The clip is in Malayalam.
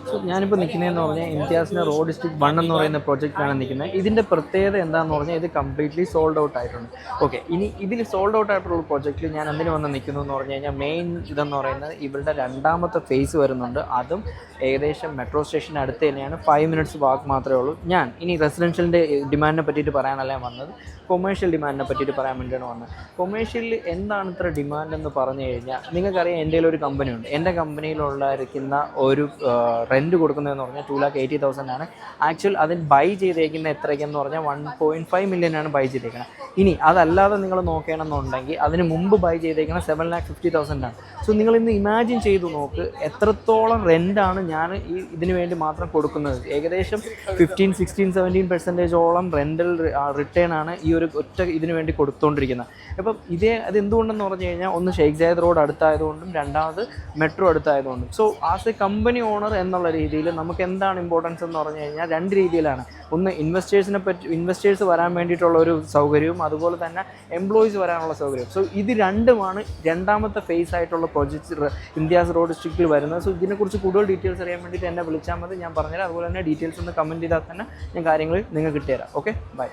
സോ ഞാനിപ്പോൾ നിൽക്കുന്നതെന്ന് പറഞ്ഞാൽ ഇംതിയാസിൻ്റെ റോഡ് ഡിസ്ട്രിക്ട് 1 എന്ന് പറയുന്ന പ്രൊജക്റ്റിലാണ് നിൽക്കുന്നത്. ഇതിൻ്റെ പ്രത്യേകത എന്താണെന്ന് പറഞ്ഞാൽ ഇത് കംപ്ലീറ്റ്ലി സോൾഡ് ഔട്ട് ആയിട്ടുണ്ട്. ഓക്കെ, ഇനി ഇതിൽ സോൾഡ് ഔട്ട് ആയിട്ടുള്ള പ്രൊജക്റ്റിൽ ഞാൻ എന്തിനു വന്ന് നിൽക്കുന്നു എന്ന് പറഞ്ഞു കഴിഞ്ഞാൽ മെയിൻ ഇതെന്ന് പറയുന്നത് ഇവരുടെ രണ്ടാമത്തെ ഫേസ് വരുന്നുണ്ട്. അതും ഏകദേശം മെട്രോ സ്റ്റേഷൻ്റെ അടുത്ത് തന്നെയാണ്. 5 മിനിറ്റ്സ് വാക്ക് മാത്രമേ ഉള്ളൂ. ഞാൻ ഇനി റെസിഡൻഷ്യലിൻ്റെ ഡിമാൻഡിനെ പറ്റിയിട്ട് പറയാനല്ല വന്നത്, കൊമേഴ്ഷ്യൽ ഡിമാൻഡിനെ പറ്റിയിട്ട് പറയാൻ വേണ്ടിയാണ് വന്നത്. കൊമേഴ്ഷ്യലിൽ എന്താണ് ഇത്ര ഡിമാൻഡ് എന്ന് പറഞ്ഞു കഴിഞ്ഞാൽ, നിങ്ങൾക്കറിയാം എൻ്റെ ഒരു കമ്പനിയുണ്ട്. എൻ്റെ കമ്പനിയിലുള്ളായിരിക്കുന്ന ഒരു റെൻറ്റ് കൊടുക്കുന്നതെന്ന് പറഞ്ഞാൽ 2,80,000 ആണ്. ആക്ച്വൽ അതിന് ബൈ ചെയ്തേക്കുന്ന എത്രയ്ക്കെന്ന് പറഞ്ഞാൽ 1.5 million ആണ് ബൈ ചെയ്തേക്കുന്നത്. ഇനി അതല്ലാതെ നിങ്ങൾ നോക്കുകയാണെന്നുണ്ടെങ്കിൽ അതിന് മുമ്പ് ബൈ ചെയ്തേക്കുന്നത് 7,50,000 ആണ്. സോ നിങ്ങളിന്ന് ഇമാജിൻ ചെയ്തു നോക്ക് എത്രത്തോളം റെൻ്റാണ് ഞാൻ ഇതിന് വേണ്ടി മാത്രം കൊടുക്കുന്നത്. ഏകദേശം 15-16-17% റെൻ്റൽ റിട്ടേൺ ആണ് ഈ ഒരു ഒറ്റ ഇതിന് വേണ്ടി കൊടുത്തുകൊണ്ടിരിക്കുന്നത്. അപ്പം അതെന്തുകൊണ്ടെന്ന് പറഞ്ഞു കഴിഞ്ഞാൽ, ഒന്ന് ഷെയ്ഖ് സായദ് റോഡ് അടുത്തായതുകൊണ്ടും രണ്ടാമത് മെട്രോ അടുത്തായതുകൊണ്ടും. So as a company owner എന്നുള്ള രീതിയിൽ നമുക്ക് എന്താണ് ഇമ്പോർട്ടൻസ് എന്ന് പറഞ്ഞു കഴിഞ്ഞാൽ 2 രീതിയിലാണ്. ഒന്ന് ഇൻവെസ്റ്റേഴ്സ് വരാൻ വേണ്ടിയിട്ടുള്ള ഒരു സൗകര്യവും അതുപോലെ തന്നെ എംപ്ലോയീസ് വരാനുള്ള സൗകര്യവും. സോ ഇത് രണ്ടുമാണ് രണ്ടാമത്തെ ഫേസ് ആയിട്ടുള്ള പ്രോജക്ട്സ് ഇംതിയാസ് റോഡ് ഡിസ്ട്രിക്റ്റിൽ വരുന്നത്. സോ ഇതിനെക്കുറിച്ച് കൂടുതൽ ഡീറ്റെയിൽസ് അറിയാൻ വേണ്ടിയിട്ട് എന്നെ വിളിച്ചാൽ മതി, ഞാൻ പറഞ്ഞുതരാം. അതുപോലെ തന്നെ ഡീറ്റെയിൽസ് ഒന്ന് കമൻറ്റ് ചെയ്താൽ തന്നെ ഞാൻ കാര്യങ്ങൾ നിങ്ങൾക്ക് കിട്ടിത്തരാം. Okay, by.